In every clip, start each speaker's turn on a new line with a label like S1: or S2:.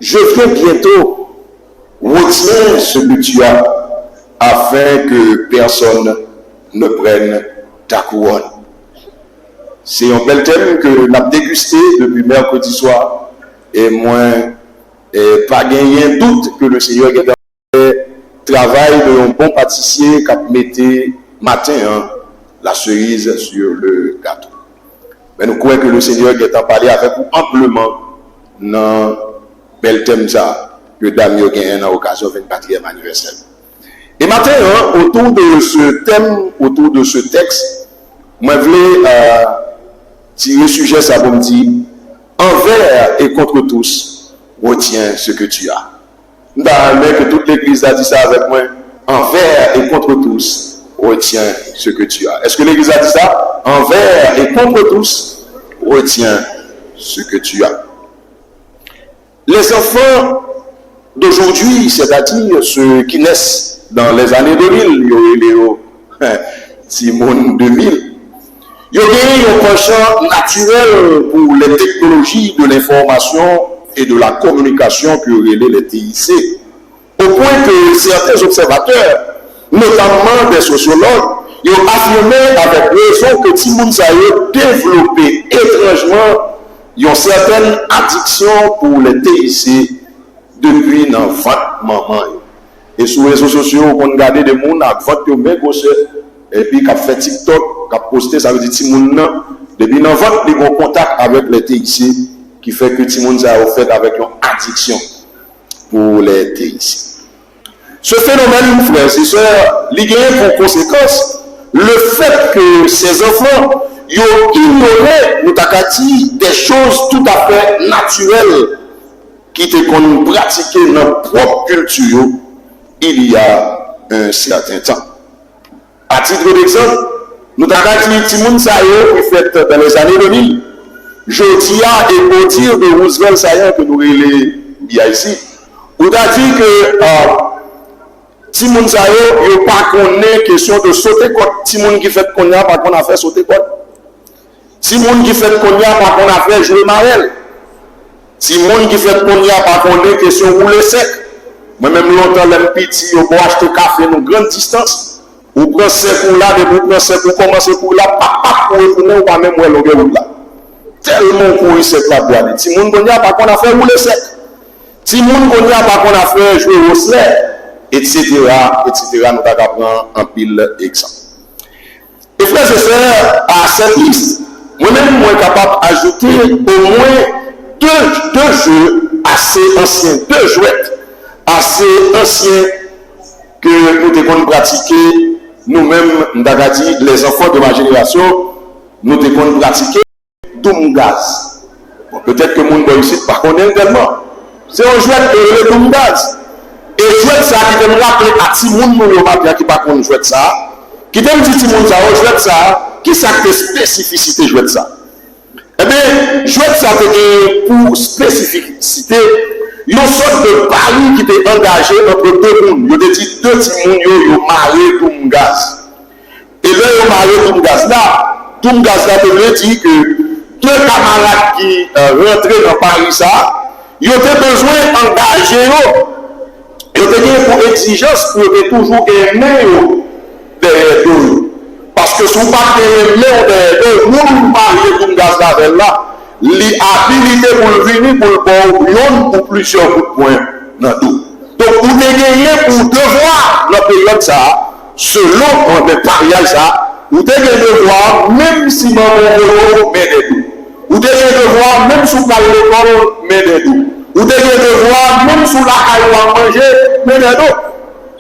S1: je viens bientôt, retiens ce que tu as, afin que personne ne prenne ta couronne. C'est un bel thème que l'on a dégusté depuis mercredi soir, et moi, pas gagné un doute que le Seigneur est dans le travail d'un bon pâtissier qui mettait matin la cerise sur le gâteau. Mais nous croyons que le Seigneur est en parler avec vous amplement dans le bel thème ça que Damien a gagné dans l'occasion du 24e anniversaire. Et maintenant, autour de ce thème, autour de ce texte, moi je voulais tirer le sujet ça pour me dire envers et contre tous, retiens ce que tu as. Mais que toute l'église a dit ça avec moi. Envers et contre tous, retiens ce que tu as. Est-ce que l'église a dit ça? Envers et contre tous, retiens ce que tu as. Les enfants d'aujourd'hui, c'est-à-dire ceux qui naissent dans les années 2000, Simone 2000, il y a un penchant naturel pour les technologies de l'information et de la communication que relaient les TIC, au point que certains observateurs, notamment des sociologues, ils ont affirmé avec raison que Timoun a développé étrangement une certaine addiction pour les TIC depuis dans 20 moments. Et sur les réseaux sociaux, on regarde des gens qui ont 20 et puis qui ont fait TikTok, qui ont posté, ça veut dire Timoun, depuis dans 20, ils ont contact avec les TIC, qui fait que Timoun a fait avec une addiction pour les TIC. Ce phénomène, frères et sœurs, il a pour conséquence le fait que ces enfants ont ignoré, nous avons dit, des choses tout à fait naturelles qui étaient pratiquées dans notre propre culture il y a un certain temps. À titre d'exemple, nous avons dit Timoun Sayo qui fait dans les années 2000. Jodia et pour dire de Roosevelt Sayo que nous relais ici. Nous avons dit que Timoun Sayo, il n'y a pas qu'on question de sauter côte. Timoun qui fait qu'on a pas qu'on a fait sauter côte. Timoun qui fait qu'on a pas qu'on a fait jouer marelle. Timoun qui fait qu'on a pas qu'on a question rouler sec. Moi-même longtemps, les petits, ils vont acheter café à grande distance. Vous prenez ce pour là, vous prenez ce pour commencer pour là, papa, pour retourner, ou pas même où est là. Tellement couru cette la boîte. Si moun konya pas qu'on a fait rouler sec. Si moun konya pas qu'on a fait jouer au sled, etc., etc., nous avons prendre un pile exemple. Et frères et sœurs, à cette liste, moi-même, je suis capable d'ajouter au moins deux jeux assez anciens, deux jouets assez anciens que nous devons pratiquer nous-mêmes, nous avons dit, les enfants de ma génération, nous devons pratiquer Doumgaz. Bon, peut-être que mon monde ici ne connaît pas tellement. C'est un jouet de Doumgaz. Et jouet ça qui me rappelle à Timoun Moulomapia qui ne connaît pas jouet ça, qui te dit Timoun ça, jouet ça, qui ça que spécificité jouet ça. Eh bien, jouet ça pour spécificité, une sorte de pari qui était engagé entre deux mondes. Il a dit deux Timoun qui ont marié Doumgaz. Et là, ils ont marié Doumgaz là. Doumgaz là veut dire que deux camarades qui rentraient dans Paris, ça, ils ont besoin d'engager, ils ont pour exigence pour toujours aimer derrière eux. Parce que si vous ne pas aimer derrière eux, nous marions comme gaz avec là, l'habilité pour le venir pour le bon ou plusieurs coups de poing dans tout. Donc vous devez pour devoir la période ça, selon le pariage ça, vous devez devoir, même si maman met des tout. Vous devez devoir, même si vous parlez l'école, mais des dos. Vous devez devoir, même si vous la manger, mais des dos.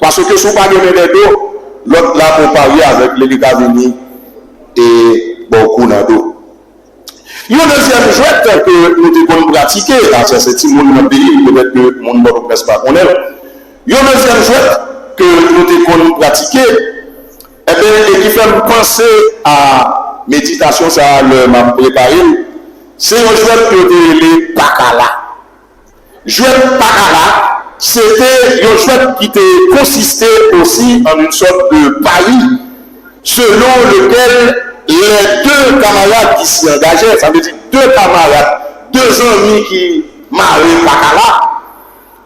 S1: Parce que si vous parlez des dos, l'autre là pour parier avec les États-Unis et beaucoup d'eau. Il y a un deuxième jouet que nous devons pratiquer, c'est ce petit monde dans le pays, peut-être que le monde ne peut pas connaître. Il y a un deuxième jouet que nous devons pratiquer, et qui fait nous penser à méditation, ça m'a préparé. C'est un jouet que les Bacala. Jouet Bacala, c'était un jouet qui consistait aussi en une sorte de pari selon lequel les deux camarades qui s'y engageaient, ça veut dire deux camarades, deux amis qui marient Bacala,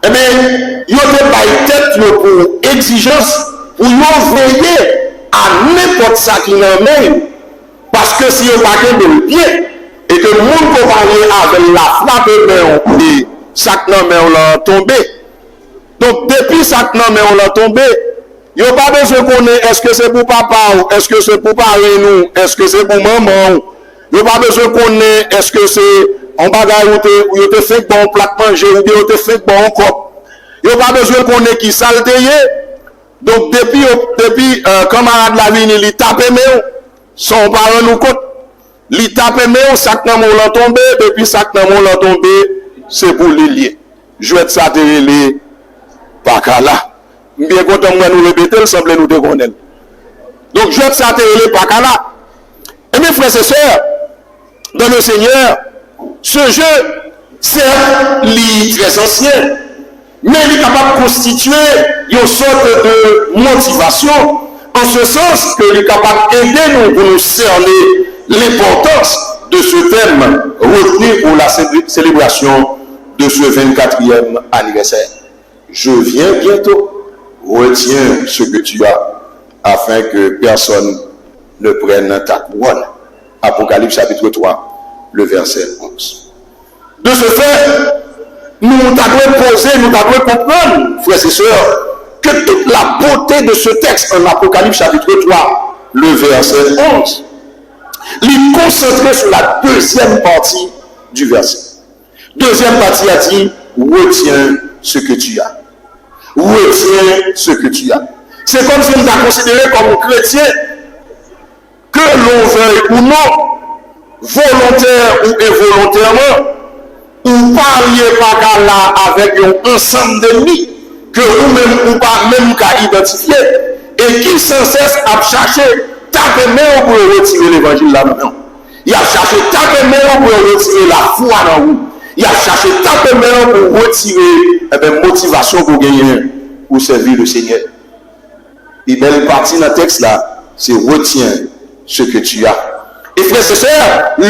S1: eh bien, ils ont des tête pour exigence, pour veiller à n'importe ça qui n'en même. Parce que si on pas de bien, et que le monde peut parler avec la flamme de main, et sac non mais on l'a tombé. Donc, depuis sac non mais on l'a tombé, il n'y a pas besoin qu'on ait est-ce que c'est pour papa ou est-ce que c'est pour parler nous, est-ce que c'est pour maman. Il n'y a pas besoin qu'on ait est-ce que c'est en bagaille où il te fait bon plat manger ou bien il te fait bon encore. Il n'y a pas besoin qu'on ait qui salteye. Donc, depuis camarade la vie, il tape mais son parent nous compte. Il tape mais sac non on l'a tombé, depuis sac non on l'a tombé, c'est pour les lier. Je vais ça te les pas là. Bien content moi nous répéter, il semble nous déconner. Donc je vais s'atteler pas là. Et mes frères et sœurs, dans le Seigneur, ce jeu, c'est très ancien, mais il est capable de constituer une sorte de motivation, en ce sens qu'il est capable d'aider nous pour nous cerner l'importance de ce thème retenu pour la célébration de ce 24e anniversaire. Je viens bientôt. Retiens ce que tu as, afin que personne ne prenne ta couronne. Apocalypse chapitre 3, le verset 11. De ce fait, nous devons poser, nous devons comprendre, frères et sœurs, que toute la beauté de ce texte en Apocalypse chapitre 3, le verset 11, est concentré sur la deuxième partie du verset. Deuxième partie a dit, retiens ce que tu as. Retiens ce que tu as. C'est comme si on t'a considéré comme chrétien, que l'on veuille ou non, volontaire ou involontairement, ou parliez pas là avec un ensemble d'ennemis que vous-même ou pas même qu'à identifier et qui sans cesse a cherché taper main pour retirer l'évangile là-dedans. Il a cherché taper main pour retirer la foi dans vous. Il a cherché taper main pour retirer la motivation pour gagner, pour servir le Seigneur. Et belle partie dans le texte là, c'est retiens ce que tu as. Et frères et sœurs, nous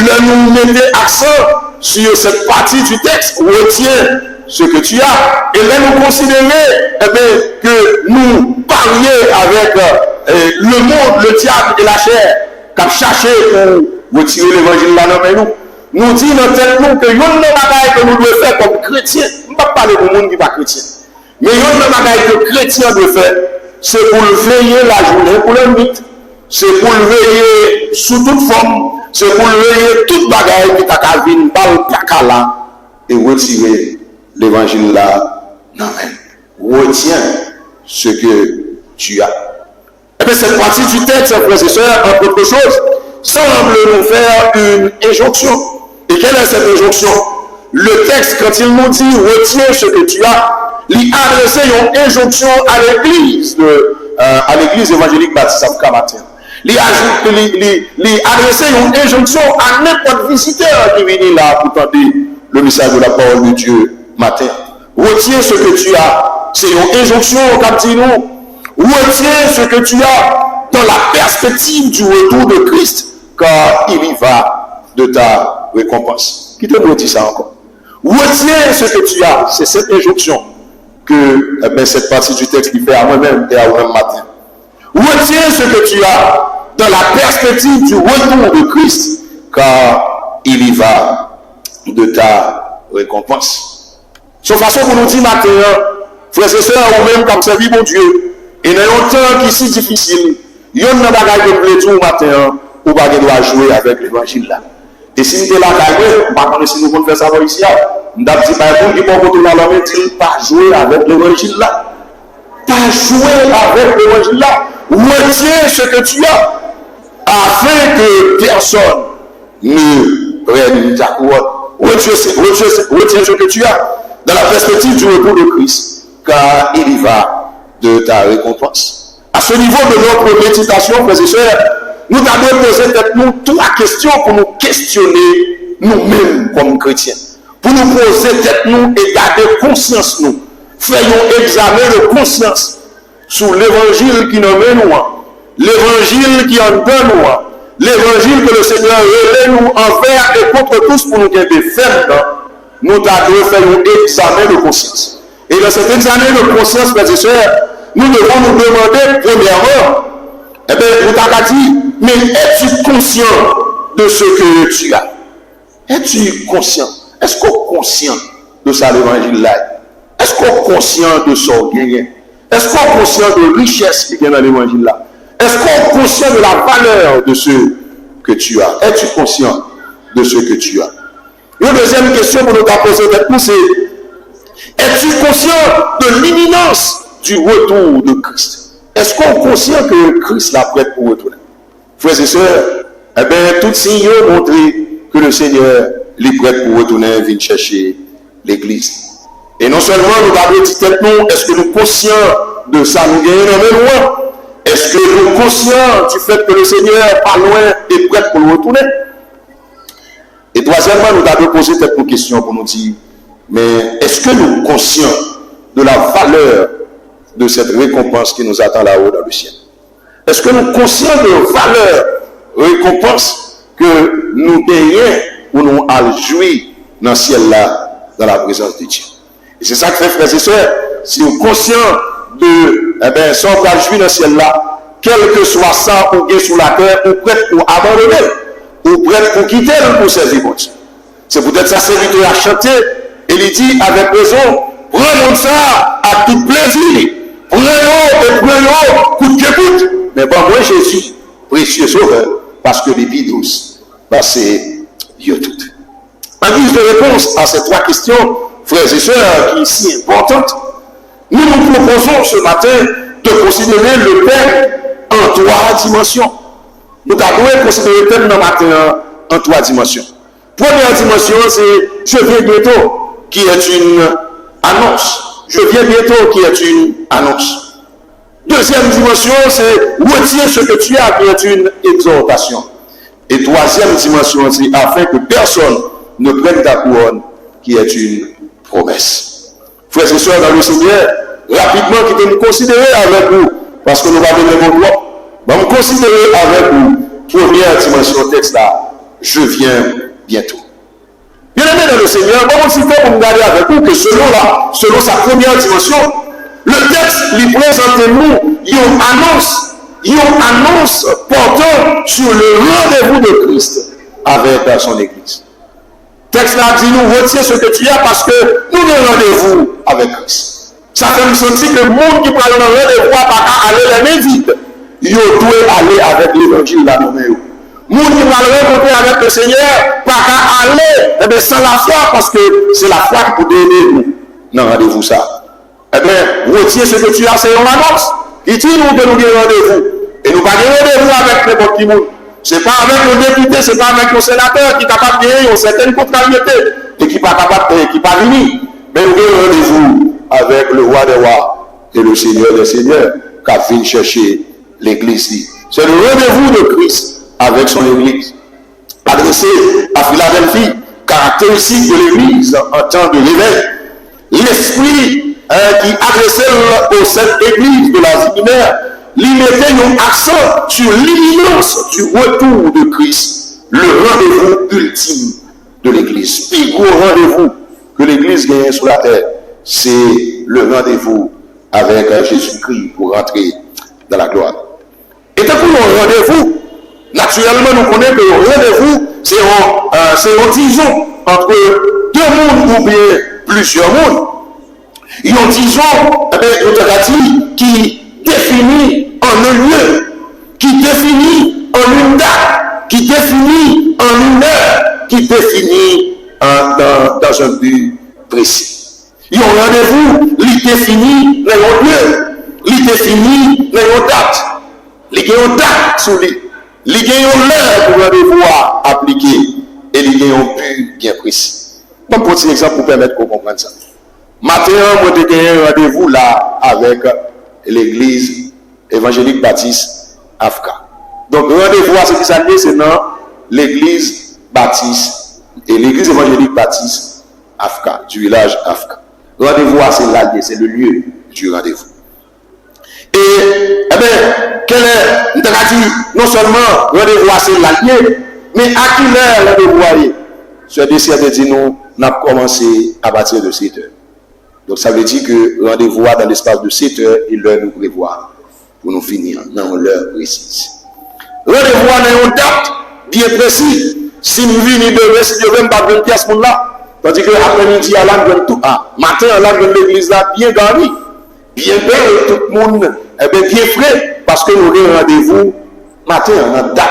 S1: mettons accent sur cette partie du texte, retiens ce que tu as. Et là, nous considérons que nous parlions avec le monde, le diable et la chair, qui a cherché pour retirer l'évangile là dans nous. Nous disons dans tête nous que nous avons des bagailles que nous devons faire comme chrétiens. Je ne vais pas parler du monde qui n'est pas chrétien. Mais nous avons des bagailles que les chrétiens doivent faire. C'est pour le veiller la journée, pour le mythe. C'est pour le veiller sous toute forme. C'est pour le veiller toute bagaille qui t'a vu une balle caca là et retirer l'évangile là. Non mais retiens ce que tu as. Et bien cette partie du texte, frères et sœurs, entre autres choses, semble nous faire une injonction. Et quelle est cette injonction? Le texte, quand il nous dit retiens ce que tu as, il adresse une injonction à l'église évangélique baptiste Afro-Matin. Il adresse une injonction à n'importe visiteur qui vient là pour tenter le message de la parole de Dieu matin. Retiens ce que tu as. C'est une injonction comme dit nous. Retiens ce que tu as dans la perspective du retour de Christ, car il y va de ta récompense. Qui te dit ça encore? Retiens ce que tu as. C'est cette injonction que cette partie du texte qui fait à moi-même et à moi-même matin. Retiens ce que tu as dans la perspective du retour de Christ, car il y va de ta récompense. C'est une façon pour nous dire matin, frères et sœurs, ou même comme servir mon Dieu, et dans un temps qui est si difficile, il y a une bagaille de plaisir au matin, ou pas doit jouer avec l'évangile là. Et si nous sommes là, on ne va pas si nous pouvons faire ça ici. On a dit, il faut que dans l'homme dit, pas jouer avec l'évangile là. Pas jouer avec l'évangile là. Retiens ce que tu as, afin que personne ne prenne ta couronne. Retiens ce que tu as dans la perspective du retour de Christ, car il y va de ta récompense. À ce niveau de notre méditation, frères et sœurs, nous devons poser nous toute la question pour nous questionner nous-mêmes comme chrétiens. Pour nous poser nous et garder conscience nous. Faisons examen de conscience sur l'évangile qui nous mène nous, l'évangile qui en donne nous, l'évangile que le Seigneur relève nous envers et contre tous pour nous garder fermes. Nous devons faire un examen de conscience. Et dans cet examen de conscience, frères et sœurs, nous devons nous demander, premièrement, eh bien, vous t'as dit, mais es-tu conscient de ce que tu as? Es-tu conscient? Est-ce qu'on est conscient de ça, l'évangile là? Est-ce qu'on est conscient de son gain? Est-ce qu'on est conscient de la richesse qui est dans l'évangile là? Est-ce qu'on est conscient de la valeur de ce que tu as? Es-tu conscient de ce que tu as? Une deuxième question pour nous poser avec nous, c'est: es-tu conscient de l'imminence du retour de Christ? Est-ce qu'on est conscient que Christ l'a prêt pour retourner? Frères et sœurs, eh bien, tout signe montre que le Seigneur est prêt pour retourner, venir chercher l'Église. Et non seulement nous avons dit tête nous, est-ce que nous sommes conscients de ça, nous gagnons même loin? Est-ce que nous sommes conscients du fait que le Seigneur, pas loin, est prêt pour nous retourner? Et troisièmement, nous avons posé cette question pour nous dire: mais est-ce que nous sommes conscients de la valeur de cette récompense qui nous attend là-haut dans le ciel? Est-ce que nous sommes conscients de la valeur, récompense que nous gagnons pour nous jouir dans le ciel là, dans la présence de Dieu? Et c'est ça que fait, frères et sœurs, si nous sommes conscients de, eh bien, si on va jouir dans le ciel là, quel que soit ça ou bien sur la terre, ou prêt pour abandonner, ou prêt pour quitter le pour servir bon Dieu. C'est peut-être ça serviteur à chanter, et il dit avec raison: prenons ça à tout plaisir, prenons coup de écoute. Mais bon, moi Jésus, précieux sauveur, parce que les vies douces, bah, c'est Dieu tout. En guise de réponse à ces trois questions, frères et sœurs, qui sont si importantes, nous nous proposons ce matin de considérer le thème en trois dimensions. Nous devons considérer le thème dans le matin en trois dimensions. Première dimension, c'est « Je viens bientôt », qui est une annonce. « Je viens bientôt », qui est une annonce. Deuxième dimension, c'est « Retiens ce que tu as », qui est une exhortation. Et troisième dimension, c'est « Afin que personne ne prenne ta couronne », qui est une promesse. Frères et sœurs dans le Seigneur, rapidement, qui peut nous considérer avec vous, parce que nous allons donner mon droit, nous considérer avec vous, première dimension texte là, je viens bientôt. Bien aimé dans le Seigneur, bon aussi fait pour nous garder avec vous que selon sa première dimension, le texte lui présente nous une annonce portant sur le rendez-vous de Christ avec son Église. Le texte là dit nous retiens ce que tu as parce que nous avons rendez-vous avec Christ. Ça fait me sentir que le monde qui prend le rendez-vous n'a pas qu'à aller les mains vides. Il doit aller avec l'évangile là dans les monde qui va le rencontrer avec le Seigneur, pas qu'à aller sans la foi, parce que c'est la foi qui peut donner nous. Non, rendez-vous ça. Eh bien, retiens ce que tu as, c'est une annonce. Il dit nous que nous avons rendez-vous. Et nous pas rendez-vous avec n'importe qui monde. C'est pas avec nos députés, c'est pas avec nos sénateurs qui sont capables de gagner une certaine contrariété et qui pas capable, qui pas venir. Mais nous avons rendez-vous avec le roi des rois et le Seigneur des seigneurs qui vient chercher l'Église. C'est le rendez-vous de Christ avec son Église. Adressé à Philadelphie, caractéristique de l'Église en temps de l'éveil, l'esprit qui adressait aux sept églises de l'Asie mineure, lui mettait un accent sur l'imminence du retour de Christ, le rendez-vous ultime de l'Église. Le plus gros rendez-vous que l'Église gagne sur la terre, c'est le rendez-vous avec Jésus-Christ pour rentrer dans la gloire. Et tant pour le rendez-vous, naturellement, nous connaissons que le rendez-vous, c'est un disons entre deux mondes ou bien plusieurs mondes. Il y a un disons qui définit en un lieu, qui définit en une date, qui définit en une heure, qui définit dans un but précis. Il y a un rendez-vous, il définit dans un lieu, il définit dans une date. Il y a une date sur lui. Il y a une heure pour rendez-vous à appliquer et il y a un but bien précis. Je vais prendre un exemple pour permettre qu'on comprenne ça. Matin, moi, j'ai un rendez-vous là avec l'église évangélique baptiste Afka. Donc, rendez-vous à ce qui s'appelle, c'est dans l'église baptiste et l'église évangélique baptiste Afka, du village Afka. Rendez-vous à c'est le lieu du rendez-vous. Et, eh bien, quel est, non seulement rendez-vous à l'allié, mais à qui l'heure rendez-vous à ce désir de dire nous, on a commencé à partir de 7 heures. Donc ça veut dire que rendez-vous dans l'espace de 7 heures et l'heure nous prévoit pour nous finir dans l'heure précise. Rendez-vous dans une date bien précise. Si nous venons demain, si Dieu veut, nous pas 20 pièces pour là. Tandis que l'après-midi, à la tout, matin, à la l'église là, bien garni, bien belle, tout le monde, bien frais, parce que nous avons rendez-vous matin, en date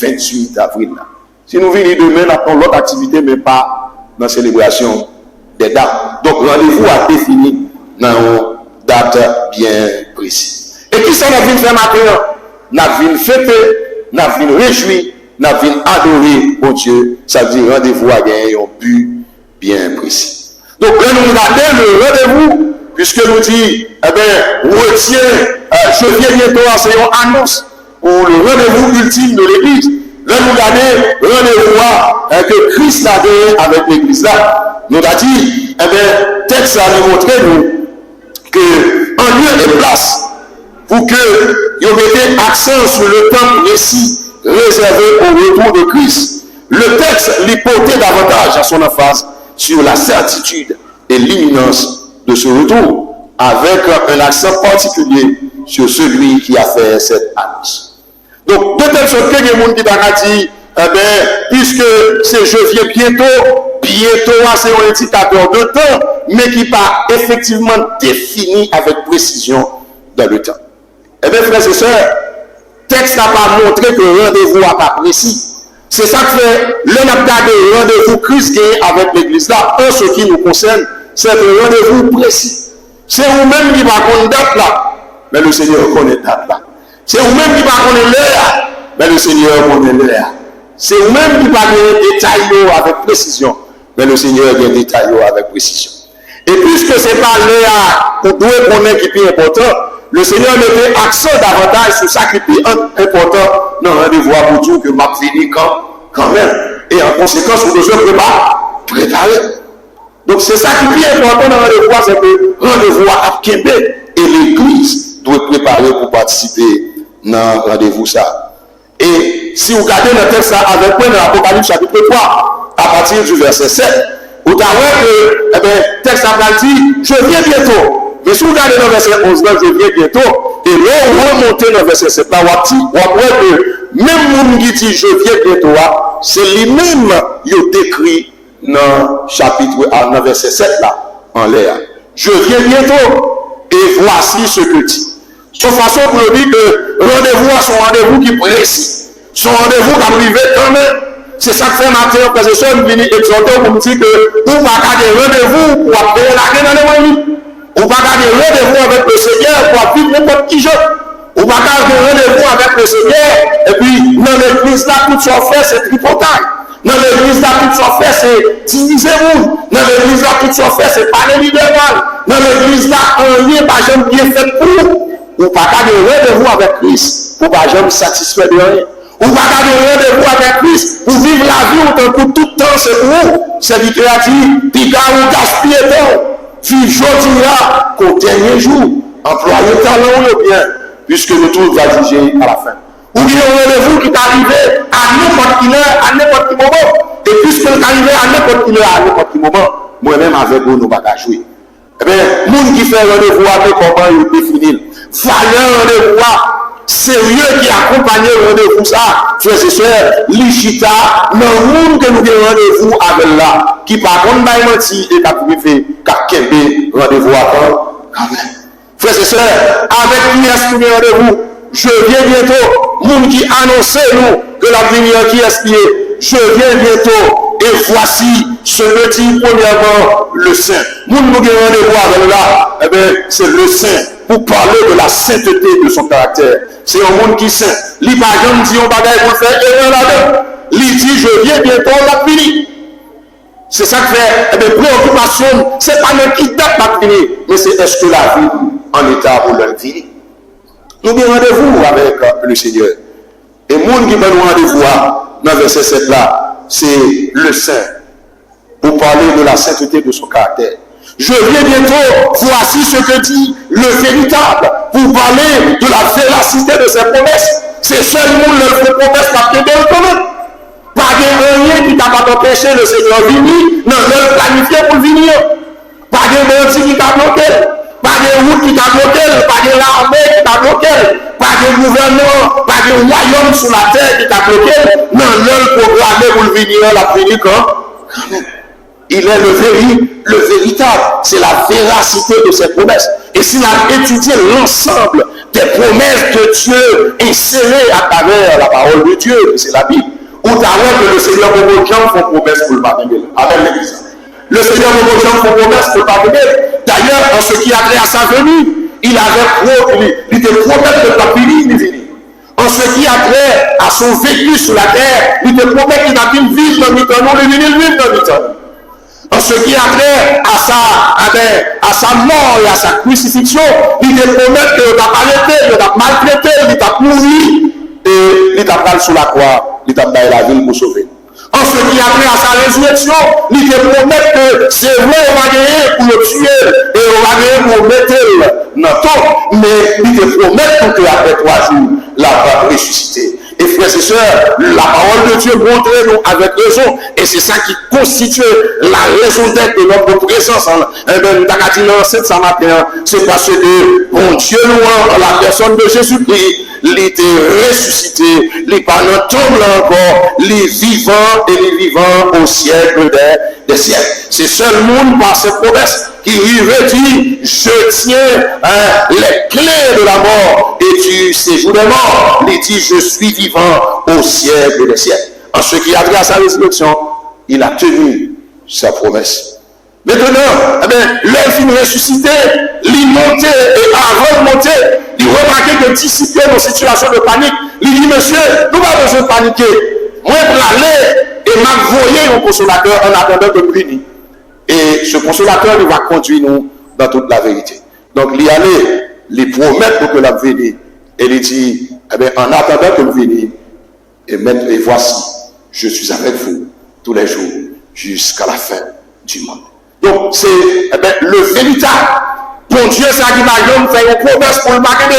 S1: 28 avril. Là. Si nous venons demain, nous avons l'autre activité, mais pas dans la célébration des dates. Donc, rendez-vous a défini dans une date bien précise. Et qui ça nous vient faire matin? Nous venons fêter, nous venons réjouir, nous venons adorer mon Dieu. Ça veut dire rendez-vous à gagner un but bien précis. Donc, là, nous regardons le rendez-vous, puisque nous dit, eh bien, retiens, je viens bientôt, c'est une annonce pour le rendez-vous ultime de l'Église. Là, nous regardons rendez-vous que Christ a donné avec l'Église là. Nous a dit, eh bien, texte a démontré nous que en lieu et place pour que vous mettez accent sur le temps précis réservé au retour de Christ. Le texte l'hypothèse davantage à son emphase sur la certitude et l'imminence de ce retour, avec un accent particulier sur celui qui a fait cette annonce. Donc, de telle sorte que les gens qui ont dit, eh bien, puisque c'est je viens bientôt, c'est un indicateur de temps, mais qui n'est pas effectivement défini avec précision dans le temps. Eh bien, frères et sœurs, le texte n'a pas montré que le rendez-vous n'est pas précis. C'est ça que fait le rendez-vous Christ avec l'Église là, en ce qui nous concerne, c'est un rendez-vous précis. C'est vous-même qui va connaître date là, mais le Seigneur connaît date là. C'est vous-même qui va connaître l'heure, mais le Seigneur connaît l'heure. C'est vous-même qui va connaître les détails avec précision, mais le Seigneur a des détails avec précision. Et puisque ce n'est pas l'heure qu'on doit connaître qui est important, le Seigneur mettait accent davantage sur ça qui est important dans le rendez-vous à Boutou que m'a fini quand même. Et en conséquence, vous devez préparer. Donc c'est ça qui est important dans le rendez-vous, c'est que le rendez-vous à Québec et l'Église doit préparer pour participer dans le rendez-vous ça. Et si vous regardez le texte avec moi dans l'Apocalypse chapitre 3, à partir du verset 7, vous avez que le texte a dit, je viens bientôt. Mais si vous regardez dans le verset 11, là, je viens bientôt, et là, on remonte dans le verset 7, là, on voit que même les gens qui dit je viens bientôt, c'est lui-même qui a décrit dans chapitre, dans le verset 7, là, en l'air. Je viens bientôt, et voici ce que dit. De façon pour nous dire que rendez-vous à son rendez-vous qui est précis, son rendez-vous qui arrive quand même. C'est ça que fait matin, parce que ça, nous venons exhorter pour nous dire que vous ne pas garder rendez-vous pour appeler la guerre dans les moyens. Ou pas garder rendez-vous avec le Seigneur pour vivre n'importe qui jour. Ou pas garder rendez-vous avec le Seigneur, et puis dans l'église là, tout ce qu'on fait, c'est tripotage. Dans l'église là, tout ce qu'on fait, c'est diviser-vous. Dans l'église là, tout ce qu'on fait, c'est parler libéral. Dans l'église là, on n'y est pas jamais bien fait pour vous. Ou pas garder rendez-vous avec Christ, pour pas jamais satisfaire de rien. Ou pas garder rendez-vous avec Christ, pour vivre la vie autant que tout le temps, c'est pour vous. C'est lui qui a dit, pica ou gaspiller temps. Puis aujourd'hui là, qu'au dernier jour, employer talent ou bien, puisque le tout va juger à la fin. Ou bien rendez-vous qui est arrivé à n'importe quelle heure, à n'importe quel moment. Et puisque est arrivé à n'importe quelle heure, à n'importe quel moment, moi-même avec vous, nous ne pouvons pas jouer. Eh bien, les gens qui font rendez-vous avec comment ils définissent. Valeur rendez-vous, sérieux qui accompagne le rendez-vous ça, frères et sœurs, l'Ichita, dans le monde que nous avons rendez-vous avec là, qui par contre n'a pas menti et qui a privé, qui a quitté rendez-vous avant. Frères et sœurs, avec qui est-ce que rendez-vous? Je viens bientôt, monde qui annonce nous que la lumière qui est pied, je viens bientôt, et voici ce que dit premièrement le Saint. Monde nous avons rendez-vous avec là, eh bien, c'est le Saint. Pour parler de la sainteté de son caractère. C'est un monde qui saint. Il pas jamais dit on bagaille pour faire erreur là-dedans. Il dit je viens bientôt la fini. C'est ça que fait des préoccupations. C'est pas même qui date la fini, mais c'est est-ce que la vie en état pour le fini. Nous avons rendez-vous avec le Seigneur. Et le monde qui va nous rendez-vous dans le verset 7 là, c'est le saint. Pour parler de la sainteté de son caractère. Je viens bientôt, voici ce que dit le véritable, pour parler de la véracité de ses promesses. C'est seulement le promesse qui a été donné. Pas de rien qui t'a pas empêché le Seigneur venir, non, le planifié pour venir. Pas de bandits qui t'a bloqué, pas de route qui t'a bloqué, pas de l'armée qui t'a bloqué, pas de gouvernement, pas de royaume sur la terre qui t'a bloqué. Non, l'heure programmé pour le venir, la venir quand il est le véritable. C'est la véracité de ses promesses. Et s'il a étudié l'ensemble des promesses de Dieu insérées à travers la parole de Dieu, c'est la Bible, où tu as que le Seigneur beaucoup de gens font promesse pour le baptême. Avec l'Église. Le Seigneur beaucoup de gens font promesse pour le baptême. D'ailleurs, en ce qui a trait à sa venue, il était promettre de la venir. En ce qui a trait à son vécu sur la terre, il te promet qu'il va vivre dans le temps, non, il vivre dans le temps. En ce qui a trait à sa mort et à sa crucifixion, il te promet qu'il t'a arrêté, il t'a maltraité, il t'a pourri, et il t'a pris sur la croix, il t'a donné la ville pour sauver. En ce qui a trait à sa résurrection, il te promet que c'est vrai, on va gagner pour le tuer, et on va gagner pour mettre dans le temps, mais il te promet qu'après 3 jours, la va ressusciter. Et frères et sœurs, la parole de Dieu montre-nous avec raison, et c'est ça qui constitue la raison d'être de notre présence. Ça matin, c'est parce que bon Dieu nous, la personne de Jésus-Christ, il était ressuscité, il pas dans tombe encore, il vivant et il vivant au siècle des siècles. C'est seul monde par cette promesse qui dit, je tiens les clés de la mort et du séjour des morts. Il dit, je suis vivant au siècle des siècles. En ce qui a trait à sa résurrection, il a tenu sa promesse. Maintenant, l'œuf ressuscité, il montait et avant de monter, il remarquait que disciples dans une situation de panique. Il dit, monsieur, nous n'avons pas besoin de paniquer. Moi, pour aller et m'envoyer un consolateur en attendant que nous venions. Et ce consolateur, il va conduire nous dans toute la vérité. Donc, il y allait, il promet pour que l'homme vienne. Et il dit, en attendant que nous venions, et voici, je suis avec vous tous les jours jusqu'à la fin du monde. Donc, c'est le véritable bon Dieu, ça qui va faire une promesse pour le marquer.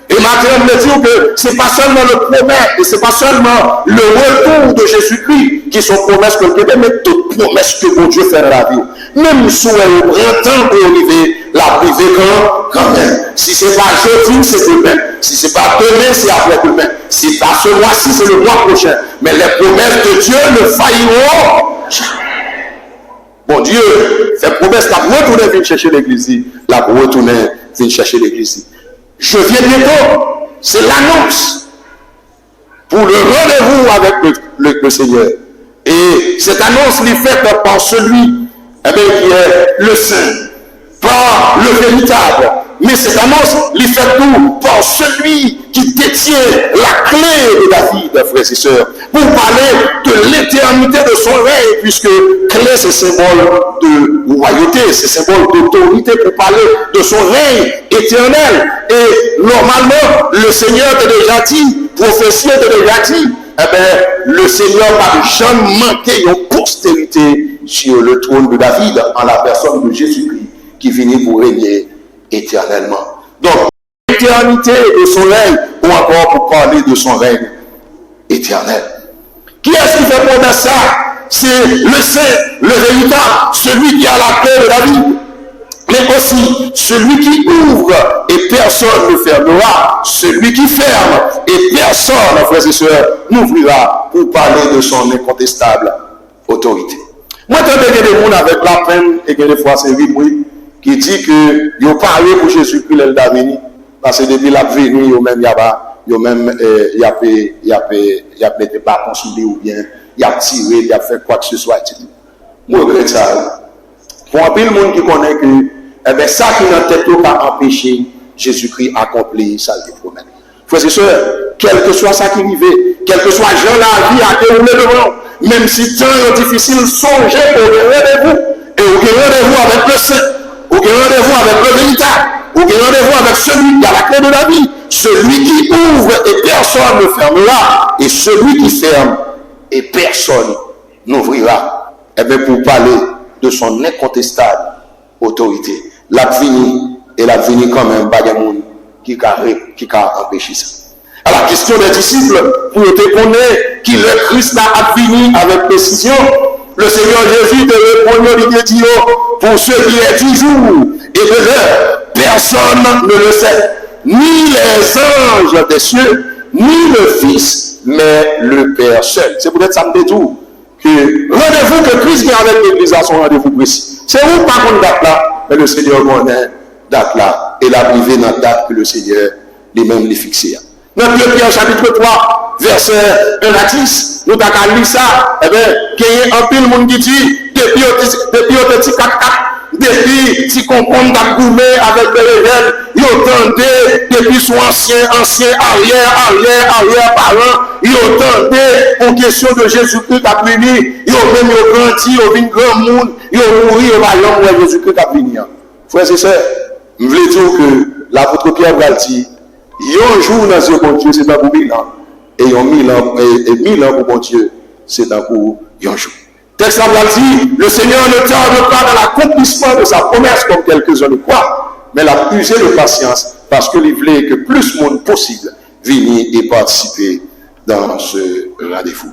S1: Et maintenant, me dire que ce n'est pas seulement le promesse, et ce n'est pas seulement le retour de Jésus-Christ qui sont promesses que le Québec, mais toute promesse que bon Dieu fait dans la vie. Même si on est au printemps pour arriver, la privé quand même. Si ce n'est pas jeudi, c'est demain. Si ce n'est pas demain, c'est après-demain. Si ce n'est pas ce mois-ci, c'est le mois prochain. Mais les promesses de Dieu ne failliront jamais. Bon Dieu fait promesse, la retourner venir chercher l'église, la retourner venir chercher l'église. Je viens bientôt, c'est l'annonce pour le rendez-vous avec le Seigneur. Et cette annonce est faite par celui qui est le Saint, par le véritable. Mais cette annonce est faite par celui qui détient la clé de la vie des frères et sœurs. Pour parler de l'éternité de son règne, puisque clé c'est symbole de royauté, c'est symbole d'autorité, pour parler de son règne éternel. Et normalement, le Seigneur t'a déjà dit, prophétie t'a déjà dit, le Seigneur n'a jamais manqué une postérité sur le trône de David en la personne de Jésus-Christ qui finit pour régner éternellement. Donc, l'éternité de son règne, ou encore pour parler de son règne éternel. Qui est-ce qui fait promesse ça? C'est le Saint, le véritable, celui qui a la clé de la vie. Mais aussi, celui qui ouvre et personne ne fermera. Celui qui ferme et personne, frères et sœurs, n'ouvrira pour parler de son incontestable autorité. Moi, quand il y a des gens avec la peine, et que des fois c'est oui, qui dit que ils ont parlé pour Jésus-Christ l'avenir, parce que depuis la venue, il y a mis des bâtons sous lui ou bien il a tiré, il a fait quoi que ce soit. Moi, je regrette ça. Pour un peu le monde qui connaît que ça qui n'a peut-être pas empêché Jésus-Christ d'accomplir sa promesse. Frères et sœurs, quel que soit ça qui arrive, quel que soit la vie à dérouler devant, même si temps est difficile, songez au rendez-vous. Et au rendez-vous avec le Saint, au rendez-vous avec le véritable, au rendez-vous avec celui qui a la clé de la vie, celui qui ouvre et personne ne fermera, et celui qui ferme et personne n'ouvrira. Et bien pour parler de son incontestable autorité, la fini et la fini quand même, pas de monde qui a empêché ça. À la question des disciples, pour te connaître qui le Christ a fini avec précision, le Seigneur Jésus te répond, il dit, pour ce qui est du jour et de l'heure, personne ne le sait, ni les anges des cieux, ni le Fils, mais le Père seul. C'est peut-être ça me détourne. Que rendez-vous que Christ vient avec l'Église à son rendez-vous précis. C'est où par contre date là, mais le Seigneur connaît date là, et la privée dans la date que le Seigneur lui-même les fixé. Dans 2 Pierre chapitre 3, verset 1 à 10, nous avons lu ça, eh bien, qu'il y a un pile monde qui dit, depuis au petit 4-4, depuis si comprendre d'agoumer avec des révèles, ils entendent depuis son ancien, arrière parent, ils entendent en question de Jésus-Christ qui a venu, ils ont même grandi, ils ont vu grand monde, ils ont mouru, ils ont vu Jésus-Christ qui a venu. Frères et sœurs, je voulais dire que l'apôtre Pierre va dire, il y a un jour dans ce bon Dieu, c'est un pour 1000 ans, et il y a 1000 ans pour bon Dieu, c'est un pour un jour. Texte va dit, le Seigneur ne tarde pas dans l'accomplissement de sa promesse comme quelques-uns le croient, mais il a usé de patience parce qu'il voulait que plus de monde possible vienne et participer dans ce rendez-vous.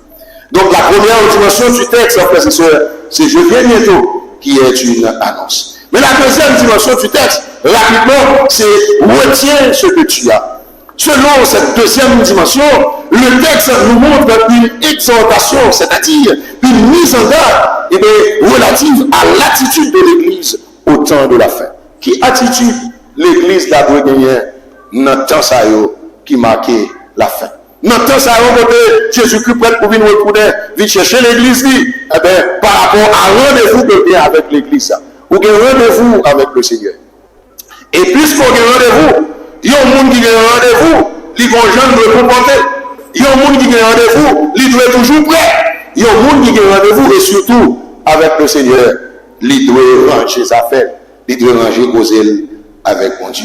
S1: Donc la première dimension du texte, frères et sœurs, c'est je viens bientôt, qui est une annonce. Mais la deuxième dimension du texte, rapidement, c'est retiens ce que tu as. Selon cette deuxième dimension, le texte nous montre une exhortation, c'est-à-dire une mise en garde relative à l'attitude de l'Église au temps de la fin. Qui attitude l'Église doit gagner dans le temps qui marquait la fin? Dans le temps où Jésus-Christ prête pour venir chercher l'Église, eh bien, par rapport à rendez-vous que vient avec l'Église, ou un rendez-vous avec le Seigneur. Et puisqu'on a un rendez-vous, il y a un monde qui a un rendez-vous, il y a un jeune doit comporter. Il y a un monde qui a un rendez-vous, il doit être toujours prêt. Il y a un monde qui a un rendez-vous, et surtout, avec le Seigneur, il doit ranger ses affaires, il doit ranger causer avec mon Dieu.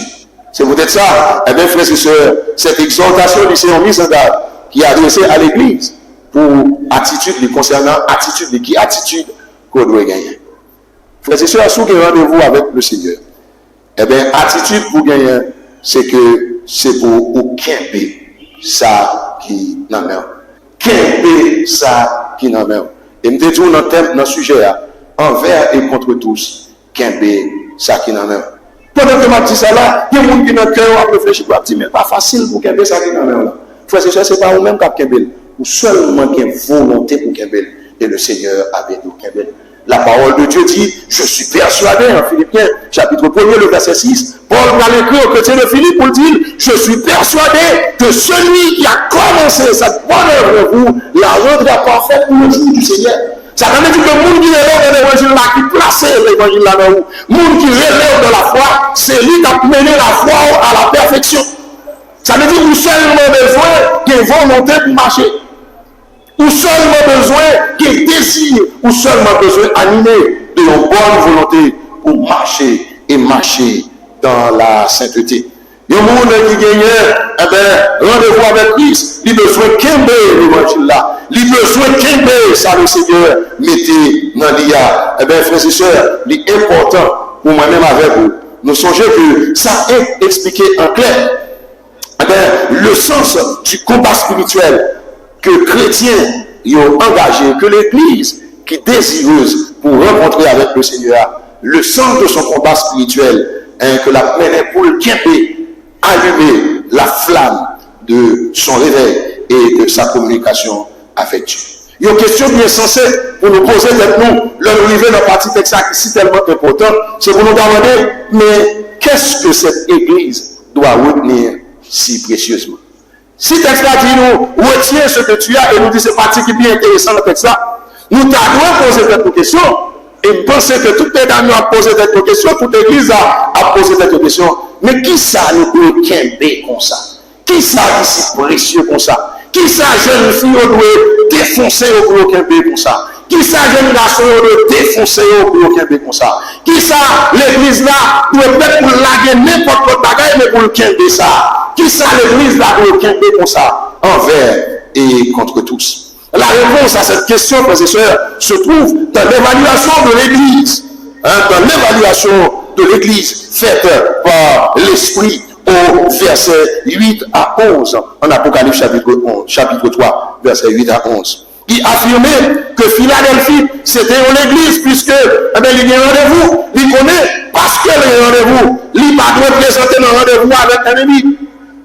S1: C'est peut-être ça, eh bien, frères et sœurs, cette exhortation du Seigneur mise en garde, qui est adressée à l'Église, pour attitude concernant attitude, qui attitude qu'on doit gagner. Frères et sœurs, si vous avez rendez-vous avec le Seigneur, eh bien, attitude pour gagner, c'est que c'est pour aucun pays ça qui n'a même. Qu'un pays ça qui n'a même. Et me détourne dans le thème, dans le sujet, envers et contre tous, qu'un pays ça qui n'a même. Pendant que je dis ça là, il y a des gens qui dans le cœur réfléchir, mais pas facile pour qu'un pays ça qui n'a même. Frère et sœurs, ce n'est pas vous-même qui avez qu'un pays, ou seulement qui a volonté pour qu'un pays. Et le Seigneur a bien dit qu'un pays. La parole de Dieu dit, je suis persuadé, en Philippiens, chapitre 1er, le verset 6, Paul va l'écrire au chrétien de Philippe pour dire, je suis persuadé que celui qui a commencé cette bonne œuvre en vous, la rendra parfaite pour le jour du Seigneur. Ça veut dire que le monde qui relève de l'évangile là, qui place l'évangile là dans vous, le monde qui relève de la foi, c'est lui qui a mené la foi à la perfection. Ça veut dire que vous seulement besoin de volonté pour marcher. Ou seulement besoin qu'il désire, ou seulement besoin animé de une bonne volonté pour marcher et marcher dans la sainteté. Il y a un monde qui gagne, eh bien, rendez-vous avec Christ, il besoin qu'aimer l'évangile là, il besoin qu'aimer ça le Seigneur, mettez dans l'IA. Eh bien, frères et sœurs, il est important pour moi-même avec vous. Nous songeons que ça est expliqué en clair. Eh bien, le sens du combat spirituel que chrétiens ont engagé, que l'Église qui est désireuse pour rencontrer avec le Seigneur, le sens de son combat spirituel, que la mène pour le quimper, allumer la flamme de son réveil et de sa communication avec Dieu. Il y a une question bien sensée pour nous poser avec nous, l'arrivée dans la partie texte qui est tellement important, c'est pour nous demander, mais qu'est-ce que cette Église doit retenir si précieusement? Si le texte dit nous, retiens ce que tu as, et nous dit c'est partie qui est bien intéressant le texte là, nous t'avons posé cette question, et penser que tout les amis ont posé cette question, toute l'église a posé cette question. Mais qui ça nous doit quimper comme ça? Qui ça qui est précieux comme ça? Qui ça jeune fille doit défoncer au gros quimper comme ça? Qui ça jeune garçon doit défoncer au gros quimper comme ça? Qui ça l'église là doit peut-être pour laguer n'importe quel bagage, mais pour le quimper ça? Qui ça l'église là doit quimper comme ça? Envers et contre tous. La réponse à cette question, frères et sœurs, se trouve dans l'évaluation de l'Église. Dans l'évaluation de l'Église faite par l'Esprit au verset 8 à 11, en Apocalypse chapitre 3, verset 8 à 11. qui affirmait que Philadelphie, c'était une église, puisque il y a un rendez-vous, il connaît, parce qu'il y a un rendez-vous, il ne doit pas présenter un rendez-vous avec un ennemi.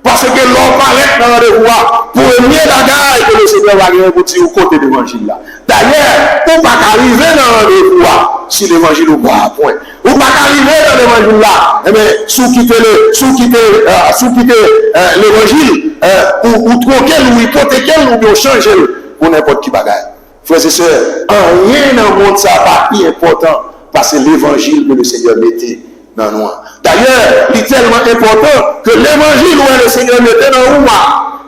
S1: Parce que l'on paraît dans le rendez-vous, pour le mieux d'agaille que le Seigneur va gagner pour tirer au côté de l'évangile là. D'ailleurs, on ne peut pas arriver dans le rendez-vous si l'évangile n'est pas à point. On ne peut pas arriver dans l'évangile là, sous quitter l'évangile, ou troquer, ou hypothéquer, ou bien changer pour n'importe qui bagaille. Frères et sœurs, rien dans le monde ça pas important, parce que l'évangile que le Seigneur mettait dans nous. D'ailleurs, il est tellement important que l'évangile où le Seigneur mettait dans nous,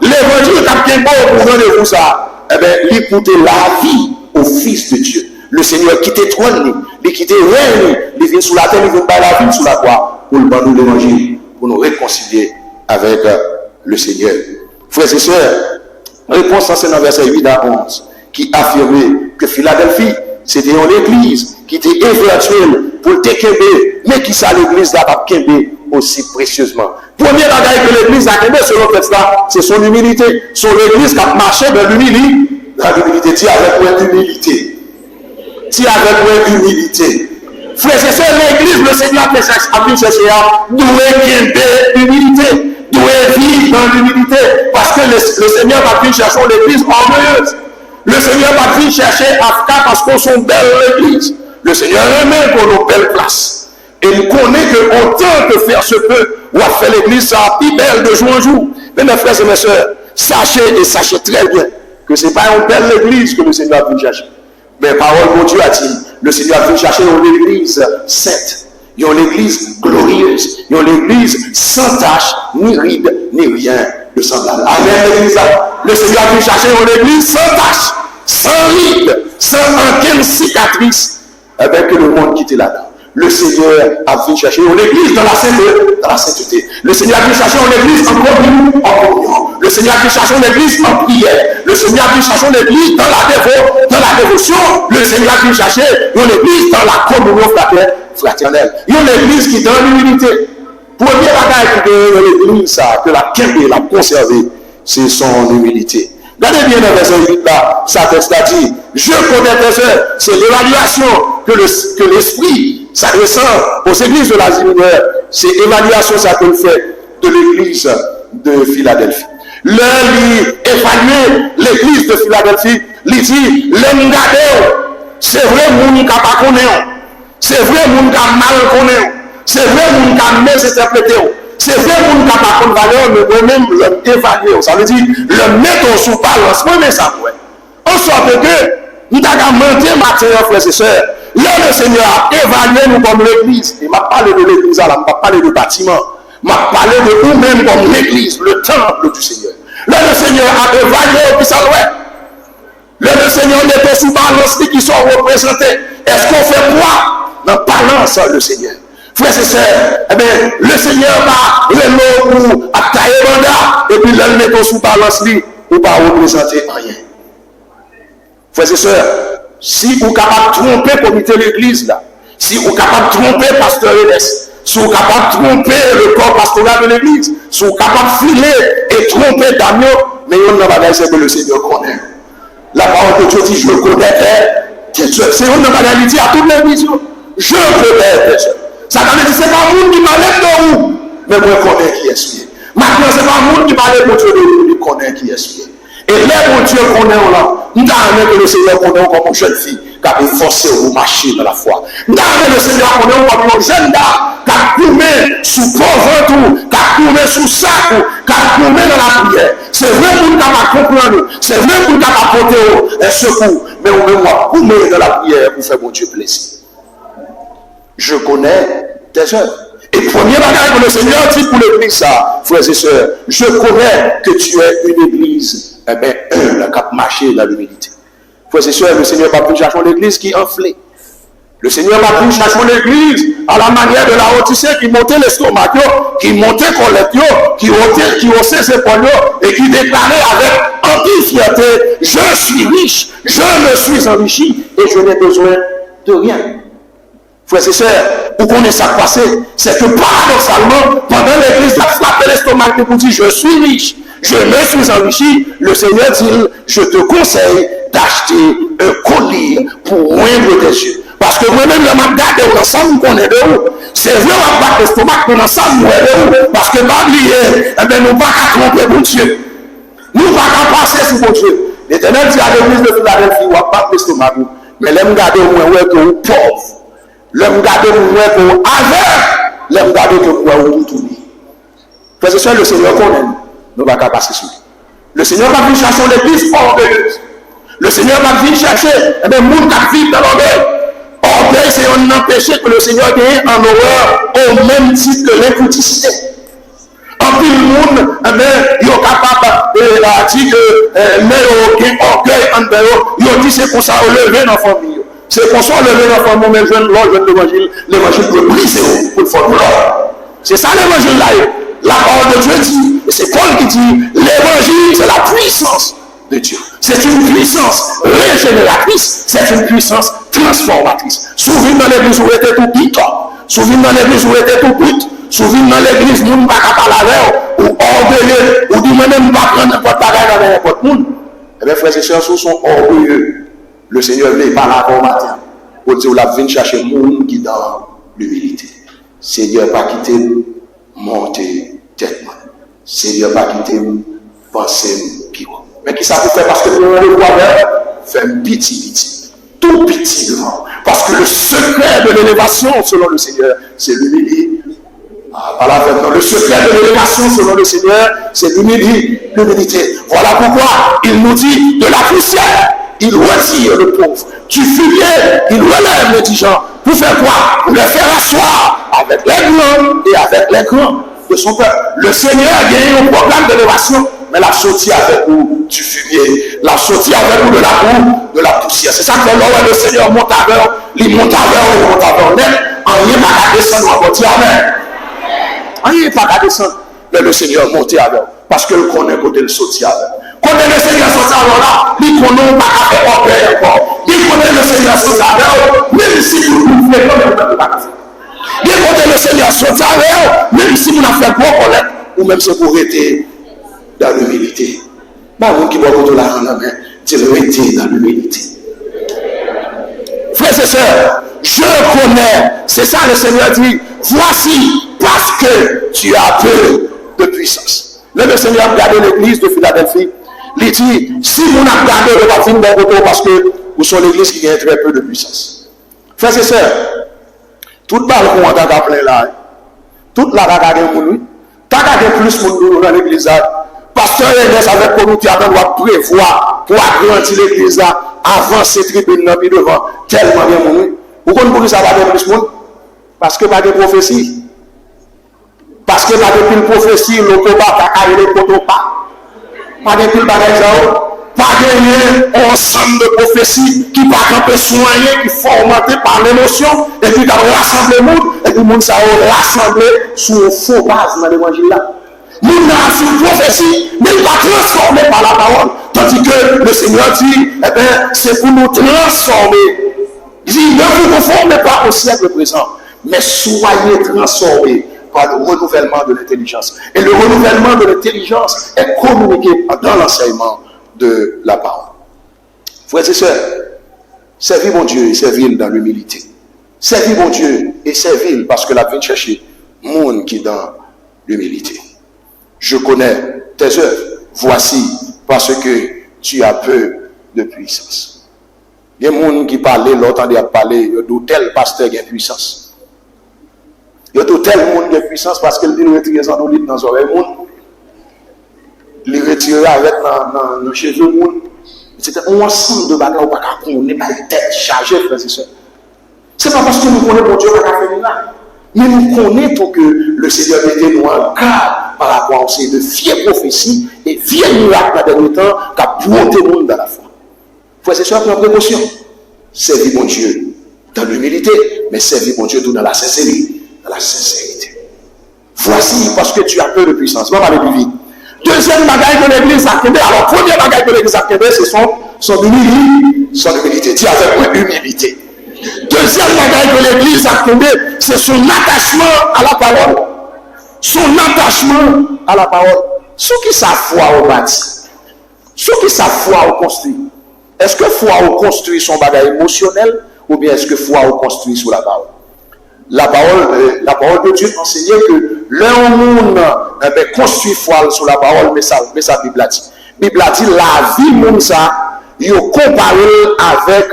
S1: l'évangile qui a beau pour rendez-vous ça, il coûtait la vie au Fils de Dieu. Le Seigneur quittait trône, il quittait règne, il vient sous la terre, il vient par la vie sous la croix pour nous rendre l'évangile, pour nous réconcilier avec le Seigneur. Frères et sœurs, réponse c'est dans verset 8 à 11, qui affirmait que Philadelphie, c'était une église qui était éventuelle pour le Tekebe, mais qui ça l'église là pas Kebe aussi précieusement. Première bagaille que l'église a Kebe, selon le texte là, c'est son humilité. Son église qui a marché dans l'humilité. Dans l'humilité, dis avec humilité. Dis avec humilité. Frères et sœurs, l'église, le Seigneur a pu chercher à douer Kebe humilité, douer vivre dans l'humilité, parce que le Seigneur a pu chercher l'église orgueilleuse. Le Seigneur va venir chercher Africa parce qu'on sont belles l'église. Le Seigneur aime pour nos belles places. Et il connaît que autant que faire se peut, on va faire l'église ça plus belle de jour en jour. Mais mes frères et mes soeurs, sachez et sachez très bien que ce n'est pas une belle église que le Seigneur vient chercher. Mais parole de Dieu a dit, le Seigneur vient chercher une église sainte. Il y a une église glorieuse. Il y a une église sans tache, ni ride, ni rien de semblable. Amen, l'église. Le Seigneur vient chercher une église sans tache, sans ride, sans aucune cicatrice, avec le monde qui était là-dedans. Le Seigneur a venu chercher une église dans la sainteté. Le Seigneur a venu chercher une église en communion. Le Seigneur a venu chercher une église en prière. Le Seigneur a venu chercher une église dans la dévotion. Le Seigneur a venu chercher une église dans la communion fraternelle. Une église qui est dans l'humilité. Première bagaille de l'église, que la Kembe l'a conservée, c'est son humilité. Regardez bien dans verset 8 là, ça dit, je connais tes œuvres, c'est l'évaluation que l'esprit s'adressant aux églises de l'Asie mineure, c'est l'évaluation ça que fait de l'église de Philadelphie. L'un évaluer l'église de Philadelphie, il dit, l'homme gardé, c'est vrai moun qui pas connaît, c'est vrai moun qui mal connaît, c'est vrai moun qui mal s'interpréter. C'est vrai que nous n'avons pas de valeur, mais nous-mêmes l'homme évaluer. Ça veut dire, le mettre sous balance, mais ça pourrait. En sorte que nous avons menti matin, frères et sœurs. Là, le Seigneur a évalué nous comme l'église. Il m'a parlé de l'église, il m'a parlé de bâtiment. Il m'a parlé de nous-mêmes comme l'église, le temple du Seigneur. Là, le Seigneur a évalué, puis ça l'ouest. Là, le Seigneur n'est sous balance qui sont représentés. Est-ce qu'on fait quoi dans balance, le Seigneur? Frères et sœurs, le Seigneur va le mot pour attaquer mandat et puis le mettre sous balance lui pour ne pas représenter rien. Frères et sœurs, si vous êtes capable de tromper le comité de l'église là, si vous êtes capable de tromper pasteur Enes, si vous êtes capable de tromper le corps pastoral de l'église, si vous êtes capable de filer et tromper Damien, mais il y a une c'est que le Seigneur connaît. La parole de Dieu dit, je connais, c'est une bagaille qui dit à toute l'église, je connais. Ça veut dire que ce n'est pas le monde qui m'allait de vous, mais moi je connais qui est celui. Maintenant, ce n'est pas le monde qui m'allait de Dieu, mais je connais qui est celui. Et là, mon Dieu connaît là, nous avons que le Seigneur connaît comme une jeune fille qui a forcé à marcher dans la foi. Nous avons le Seigneur connaît comme une jeune dame qui a couru sous pauvre tout, qui a couru sous sac, qui a couru dans la prière. C'est vrai pour nous comprendre, c'est vrai pour nous apporter un secours, mais on veut courir dans la prière pour faire mon Dieu plaisir. Je connais tes œuvres. Et premier bagage que le Seigneur dit pour l'église, ça, frères et sœurs, je connais que tu es une église, le cap marché dans l'humilité. Frères et sœurs, le Seigneur va plus chercher l'église qui enflait. Le Seigneur va plus chercher l'église à la manière de la hautissée qui montait l'estomac, qui montait collecte, qui haussait ses épaules et qui déclarait avec anti-fierté, je suis riche, je me suis enrichi et je n'ai besoin de rien. Frères et sœurs, pour qu'on ait ça passé, c'est que paradoxalement, pendant l'église a frappé l'estomac pour dire je suis riche, je me suis enrichi, le Seigneur dit, je te conseille d'acheter un colis pour moindre tes yeux. Parce que moi-même, je m'a gardé ensemble, qu'on est de où. C'est vrai, on va battre l'estomac, qu'on ensemble, on est de où. Parce que, pas oublier, eh bien, nous ne pouvons pas tromper mon Dieu. Nous ne pouvons pas passer sur mon Dieu. L'Éternel dit à l'église de Philadelphie, on va battre l'estomac, mais l'aime garder au moins, ouais, que vous pauvre. L'aime garder au moins, que vous aveugle. L'aime garder que vous avez tout dit. Parce que c'est le Seigneur qu'on aime. Nous ne pouvons pas passer sur lui. Le Seigneur va venir chercher l'église orgueilleuse. Le Seigneur va venir chercher les gens qui vivent dans l'orgueil. Orgueil, c'est un péché que le Seigneur gagne en horreur au même titre que l'impudicité. En plus, le monde, il est capable de dire que mais il orgueil en dehors. Il dit c'est pour ça lever dans la famille. C'est pour ça lever dans la famille, mais je ne l'évangile. L'évangile peut briser pour le faire l'or. C'est ça l'évangile là. La parole de Dieu dit, et c'est Paul qui dit, l'évangile c'est la puissance de Dieu. C'est une puissance régénératrice, c'est une puissance transformatrice. Souvenez dans l'église où était tout pique, souvenez dans l'église où était tout pute, souvenez dans l'église où nous ne pouvons pas parler, ou orgueilleux, ou dit moi-même pas prendre n'importe quoi dans n'importe monde. Eh bien, frères et sœurs, sont orgueilleux. Le Seigneur veut par la matin pour dire, la venir chercher le monde qui est dans l'humilité. Seigneur, pas quitter, monter. Seigneur va quitter penser pire. Mais qui ça peut faire parce que nous le voit fait un petit, tout petit devant. Parce que le secret de l'élévation selon le Seigneur, c'est l'humilité. Le secret de l'élévation selon le Seigneur, c'est l'humilité. Voilà pourquoi il nous dit de la poussière, il retire le pauvre. Du fumier, il relève les indigents. Pour faire quoi? Pour le faire asseoir avec les grands et avec les grands de son peuple. Le Seigneur a gagné un programme d'élévation, mais l'a sorti avec vous du fumier, l'a sorti avec vous de la boue, de la poussière. C'est ça que le Seigneur monte avec, il monte avec, net, en rien pas qu'à descendre, on va dire amen. En rien pas qu'à descendre, mais le Seigneur monte avec, parce que le connaît côté le sorti avec. Quand le Seigneur sorti avec là, il connaît pas qu'à faire orgueil encore. Il connaît le Seigneur sorti avec, même si vous ne faites pas, vous ne pouvez pas faire. Dès que le Seigneur sorti avec, même si vous n'avez fait gros colère, ou même si vous restez dans l'humilité. Pas vous qui boivez de l'argent, mais c'est rester dans l'humilité. Frères et sœurs, je connais, c'est ça le Seigneur dit, voici, parce que tu as peu de puissance. Le Seigneur a regardé l'église de Philadelphie, il dit, si vous n'avez pas regardé le baptême d'un retour, parce que vous sont l'église qui a très peu de puissance. Frères et sœurs, tout balcon en tant plein là, toute la regardée pour lui, t'as regardé plus pour nous dans l'église là. Pasteur Ernest avec comité avant doit prévoir pour agrandir l'église là, avancer tribune dans devant, tellement bien mon. Pourquoi nous ça va de plus monde? Parce que pas de prophétie. Parce que pas de prophétie, l'auto pas carré le poteau pas de pile bagage là. Pas gagner un ensemble de prophéties qui va camper soigner, qui formaté par l'émotion, et puis dans rassembler le monde, et puis le monde ça va rassembler sur une faux base dans l'évangile là. Nous avons une prophétie, mais il va transformer par la parole. Tandis que le Seigneur dit, eh bien, c'est pour nous transformer. Il dit, ne vous conformez pas au siècle présent, mais soyez transformés par le renouvellement de l'intelligence. Et le renouvellement de l'intelligence est communiqué dans l'enseignement de la parole. Frères et sœurs, servir mon Dieu et servir dans l'humilité. Servir mon Dieu et servir parce que la vie chercher monde qui est dans l'humilité. Je connais tes œuvres. Voici parce que tu as peu de puissance. Il y a des gens qui parlent, l'autre a parlé, il y a tel pasteur qui a puissance. Il y a tel monde qui a puissance parce qu'il dit retirer son olive dans les oreilles. Il retirer avec dans les cheveux. C'est un ensemble de bagages où on n'est pas tête chargée, frères et sœurs. Ce n'est pas parce que nous connaissons mon Dieu qu'on a fait là. Mais nous connaissons que le Seigneur était nous en garde par rapport à ces de vieilles prophéties et vieilles miracles dans le temps qui a monté le monde dans la foi. Frères et sœurs, prenez précaution. Servir mon Dieu dans l'humilité, mais servir mon Dieu tout dans la sincérité. Dans la sincérité. Voici parce que tu as peu de puissance. On va aller plus vite. Deuxième bagaille de l'église à Québec. Alors, premier bagaille de l'église à Québec, c'est son humilité. Son humilité. Dis avec moi, humilité. Deuxième bagaille de l'église à Québec, c'est son attachement à la parole. Son attachement à la parole. Ceux qui savent foi au bâti, ceux qui savent foi au construit, Est-ce que foi ou construit son bagage émotionnel ou bien est-ce que foi ou construit sur la parole? La parole de Dieu enseignait que l'un monde construit foi sur la parole, mais ça Bible a dit. Bible a dit la vie monde ça, il comparé avec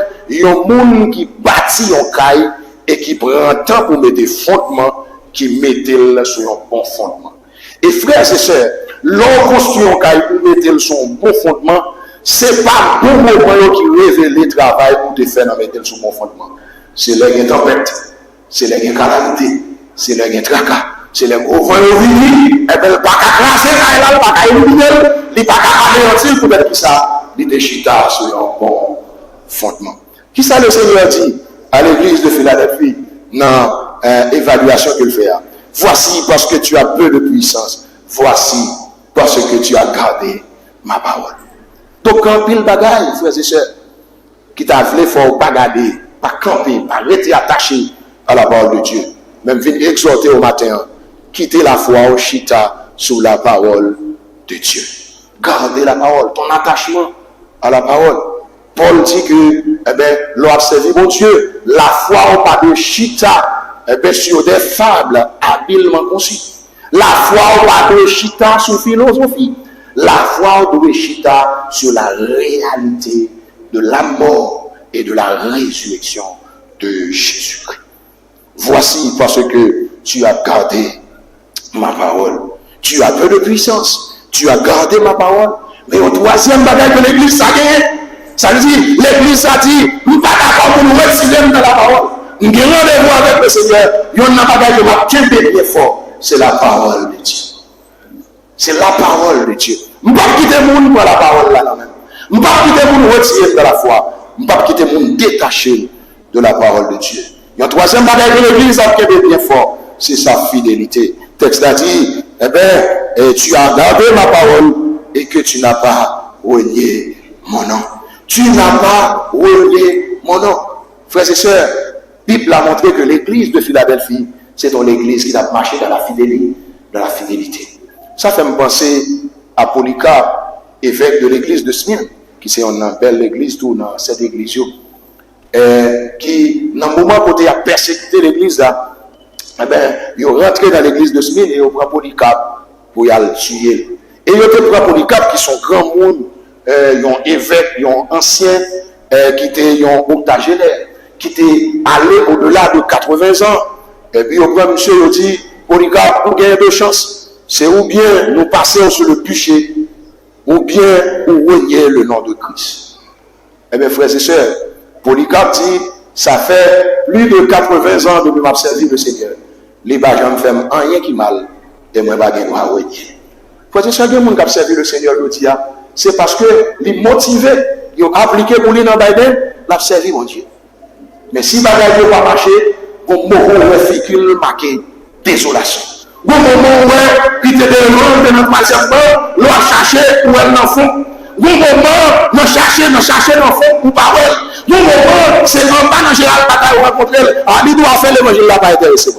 S1: un monde qui bâtit un caille et qui prend temps pour mettre des fondements, qui mettent sur un bon fondement. Et frères et sœurs, l'on construit un caille pour mettre sur un bon fondement, c'est pas bon moment qui révèle le travail pour te faire mettre sur un bon fondement. C'est les tempêtes, c'est les calamités, c'est les tracas, c'est les gros vents au vini, et bien le pas qu'à classer, il pas qu'à éliminer, il pas qu'à anéantir pour mettre ça, il déchita sur un bon fondement. Qui ça le Seigneur dit à l'église de Philadelphie dans l'évaluation qu'il fait? Voici parce que tu as peu de puissance, voici parce que tu as gardé ma parole. Donc quand pile bagaille, frères et sœurs, qui t'a voulu faut pas garder, pas camper, pas rester attaché à la parole de Dieu. Même venir exhorter au matin, quitter la foi au chita sous la parole de Dieu. Gardez la parole, ton attachement à la parole. Paul dit que, l'on a servi mon Dieu, la foi au pas de chita, sur des fables habilement conçues. La foi au pas de chita sur philosophie. La foi au de chita sur la réalité de la mort et de la résurrection de Jésus-Christ. Voici parce que tu as gardé ma parole. Tu as peu de puissance. Tu as gardé ma parole. Mais au troisième bagage de l'église, ça y est. Ça veut dire, l'église, ça dit, nous ne sommes pas d'accord pour nous retirer dans la parole. Nous avons rendez-vous avec le Seigneur. Il y a un bagage de ma quinte bien fort. C'est la parole de Dieu. C'est la parole de Dieu. Nous ne pouvons pas quitter le monde pour la parole là même. Nous ne pouvons pas quitter le monde retirer de la foi. Nous ne pouvons pas quitter le monde détaché de la parole de Dieu. Il y a un troisième bagage de l'église qui est bien fort. C'est sa fidélité. Le texte a dit, tu as gardé ma parole et que tu n'as pas renié mon nom. Tu n'as pas renié mon nom. Frères et sœurs, la Bible a montré que l'église de Philadelphie, c'est une église qui a marché dans la fidélité. Ça fait me penser à Polycarpe, évêque de l'église de Smyrne, qui c'est une belle église, tout dans cette église, qui, dans le moment où il a persécuté l'église, là, il est rentré dans l'église de Smyrne et il prend Polycarpe pour y aller tuer. Et il prend Polycarpe qui sont grands monde, ils ont évêque, ils ont ancien, qui étaient octogénaires, qui étaient allés au-delà de 80 ans. Et puis, au grand monsieur, il dit, Polycarpe, vous gagnez deux chances. C'est ou bien nous passer sur le péché, ou bien nous renier le nom de Christ. Eh bien, frères et sœurs, Polycarpe dit, ça fait plus de 80 ans depuis que j'ai servi le Seigneur. Les bâges ne font rien qui mal, et moi, je ne vais pas renier. Frères et sœurs, il y a des gens qui ont servi le Seigneur, c'est parce que les motivés, ils ont appliqué pour lui dans le Bible, ils ont servi mon Dieu. Mais si le bagage ne va pas marcher, on va faire marqué désolation. Au moment où il était de notre malchance, l'on a cherché où elle n'en font. Au moment où on cherché dans fond ou pas elle. Au moment c'est en bas dans général bataille ou rencontrer elle. Ah, il doit faire l'évangile là pas intéressé.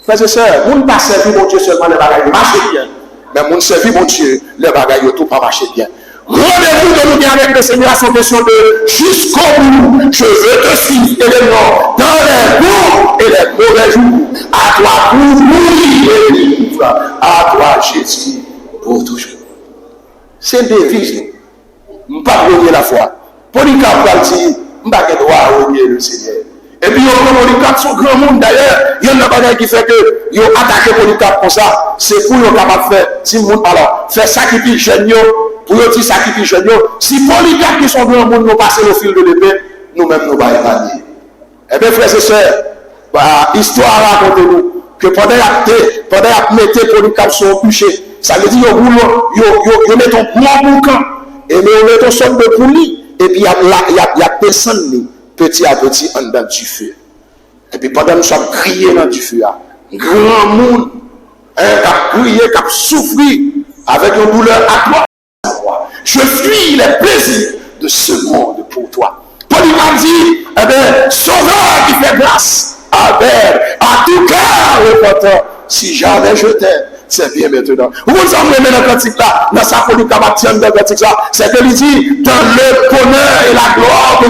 S1: Frères et sœurs, on ne pas servir mon Dieu seulement les bagages marchent bien. Mais on servir mon Dieu, les bagages tout pas marcher bien. Rendez-vous de nous bien avec le Seigneur à son question de jusqu'au bout. Je veux te suivre également dans les bons et les mauvais jours. À toi pour mourir et vivre. À toi Jésus pour toujours. C'est une devise. Je ne peux pas renier la foi. Polycarpe a dit, je ne peux pas renier le Seigneur. Et puis, Polycarpe, son grand monde d'ailleurs, il y a une bagaille qui fait que ils ont attaqué Polycarpe comme ça. C'est pour qu'ils capable de faire, si vous alors, faire sacrifier jeune, pour eux dire sacrifier jeune. Si Polycarpe qui sont grand monde nous passent le fil de l'épée, nous-mêmes nous allons épargner. Eh bien, frères et sœurs, histoire raconte-nous que pendant qu'il mettait Polycarpe sur le bûcher, ça veut dire qu'ils mettent un bon boucan, et ils mettent un somme de poulie, et puis il y a personne petit à petit en dedans du feu. Et puis pendant que nous sommes criés dans du feu, un grand monde qui a crié, qui a souffert avec une douleur atroce. Je fuis les plaisirs de ce monde pour toi. Polycarpe dit, eh bien, sauveur qui fait grâce à tout cœur repentant, si jamais je t'aime, c'est bien maintenant. Vous avez dans le cantique là, dans sa folie capacité dans le cantique là, c'est que il dit, dans le bonheur et la gloire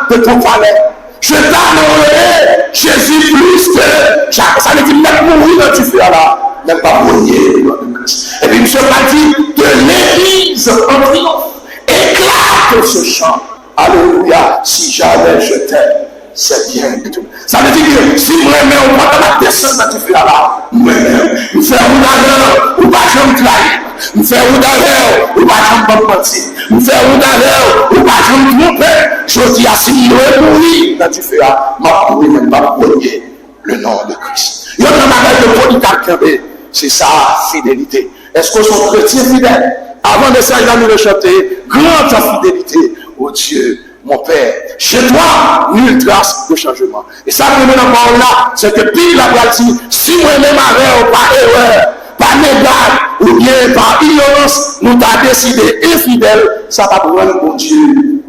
S1: de ton palais. Je t'adorerai, Jésus, plus que ça veut dire même mourir dans tu fais là, même pas mourir dans le Christ. Et puis, M. m'a dit que l'Église en triomphe éclate ce chant. Alléluia, si jamais je t'aime, c'est bien et tout. Ça veut dire que si moi-même, on va dans la descente dans tu fais là, moi-même, nous faisons d'alors, ou pas jamais trahir. Nous faisons d'alors, ou pas jamais mentir. Nous faisons d'alors, ou pas jamais tromper. Je dis à si nous mourir dans tu fais là, ma mourir même pas brûler le nom de Christ. Il y a un bagage de Polycarpe, c'est sa fidélité. Est-ce qu'on sont chrétiens fidèles? Avant de ça, il a nous le chanter, grande ta fidélité, ô Dieu, mon Père. Chez toi, nulle trace de changement. Et ça, que nous avons là, c'est que puis la dit, si moi-même avais par erreur, par négat, ou bien par ignorance, nous t'avons décidé infidèle, ça va pour nous, mon Dieu,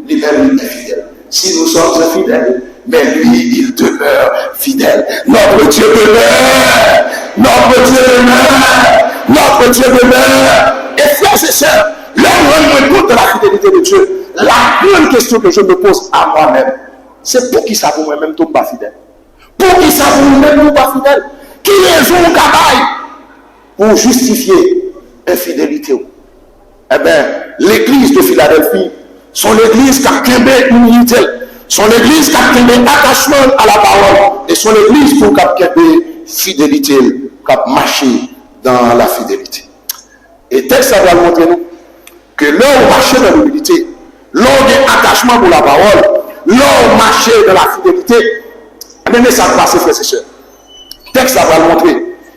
S1: lui-même infidèle. Si nous sommes infidèles, mais lui, il demeure fidèle. Notre Dieu demeure. Notre Dieu demeure. Notre Dieu demeure. Et frères et sœurs, là où on me compte de la fidélité de Dieu, la grande question que je me pose à moi-même, c'est pour qui ça vous moi-même tombe pas fidèle? Pour qui ça vous moi-même pas fidèle? Qui raison au cabaye pour justifier infidélité? Eh bien, l'église de Philadelphie, son église qui a quimé humilité, son église qui a quimé attachement à la parole, et son église pour qui a quimé fidélité, qui a marché dans la fidélité. Et le texte va montrer nous que l'homme marchait dans l'humilité, l'homme a attachement pour la parole, l'homme marchait dans la fidélité. Mais ça va passer, frères et sœurs. Le texte va montrer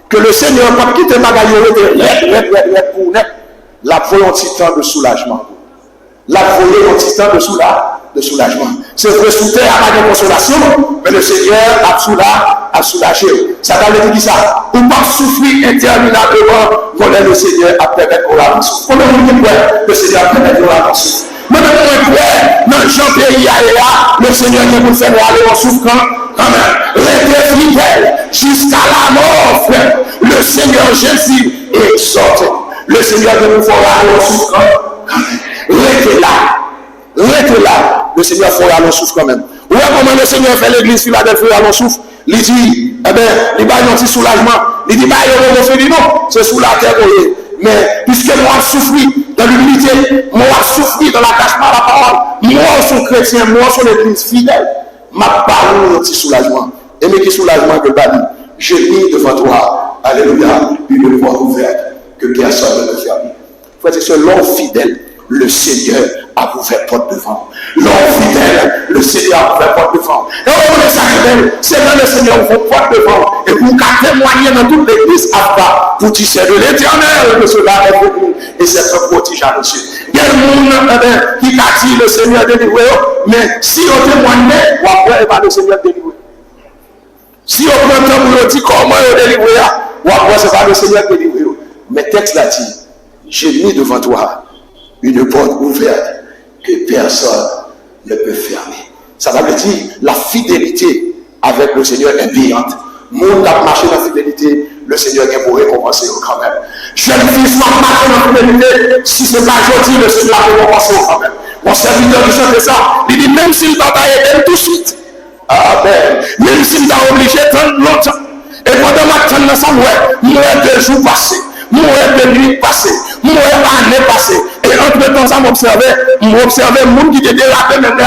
S1: que le Seigneur n'a pas quitté ma gaillère pour la volonté de soulagement. La volonté de soulagement. C'est vrai, sous terre a pas de consolation, mais le Seigneur a soulagé. Ça veut dire ça. On va souffrir interminablement, quand le Seigneur a permis qu'on la souffre. Comment on dit le Seigneur a permis qu'on la souffre? Mais dans Jean-Pierre, le Seigneur qui vous fait aller en souffrant, quand même, restez fidèle jusqu'à la mort, frère. Le Seigneur Jésus est sorti. Le Seigneur qui vous fera aller en souffrant, quand même, restez là. Le Seigneur fera aller en souffre quand même. Ouais, comment le Seigneur fait l'église Philadelphie aller en souffre? Il dit, eh bien, il va y avoir un petit soulagement. Il dit, bah, il dit non, c'est sous la terre. Mais puisque moi je souffre dans l'humilité, moi je souffre dans l'attachement à la parole, moi je suis chrétien, moi je suis l'église fidèle, ma parole est un petit soulagement. Et mais quel soulagement que Bali, j'ai mis devant toi, alléluia, une voie ouverte que personne ne peut fermer. Frère, c'est l'homme fidèle, le Seigneur a ouvert porte devant. L'homme fidèle, le Seigneur a ouvert porte devant. Et on est ça fidèle, c'est là le Seigneur ouvre porte devant. Et vous témoigner dans toute l'église à pour dire c'est de l'éternel que cela est venu. Et c'est un prodige à monsieur. Il y a un monde qui a dit le Seigneur délivré, mais si on témoigne, on va voir le Seigneur délivré. Si on prend le temps pour dire comment on est délivré, on va voir c'est pas le Seigneur délivré. Mais le texte l'a dit, j'ai mis devant toi une porte ouverte que personne ne peut fermer. Ça veut dire la fidélité avec le Seigneur est payante. Monde a marché dans la fidélité, le Seigneur qui pourrait récompenser quand même. Jeune fille, soit marché dans la fidélité, si ce n'est pas gentil, le Seigneur va récompenser quand même. Mon serviteur qui chante ça, il dit même s'il va pas aider tout de suite. Amen. Même s'il t'a obligé de longtemps. Et pendant ma temps dans sa moi 2 jours passés. Moi, 2 nuits passées, moi, année passée. Et entre temps, ça m'observait le monde qui était dérapé, même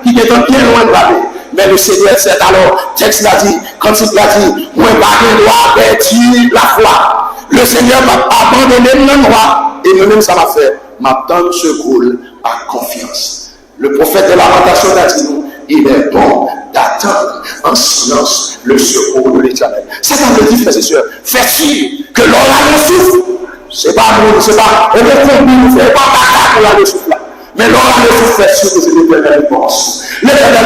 S1: qui était bien loin de la vie. Mais le Seigneur, c'est alors, texte l'a dit, quand il l'a dit, moi, je dois perdre la foi. Le Seigneur m'a abandonné le droit. Et moi-même, ça m'a fait, m'attendre secours à confiance. Le prophète de lamentation a dit, il est bon d'attendre en silence le secours de l'Éternel. Ça veut dire, frères et sœurs, faites sûr que l'orage souffle. C'est pas nous, c'est pas, on est combien, c'est pas pour l'orage souffle là. Mais l'orage souffle, fait sûr que c'est l'Éternel qui pense. L'Éternel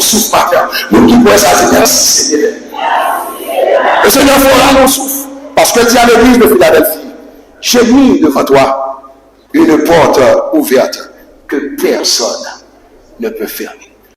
S1: qui souffle par terre. Nous qui pouvons ça, c'est merci Seigneur. Le Seigneur fera mon souffle. Parce que tu as l'église de Philadelphie. J'ai mis devant toi une porte ouverte que personne ne peut fermer.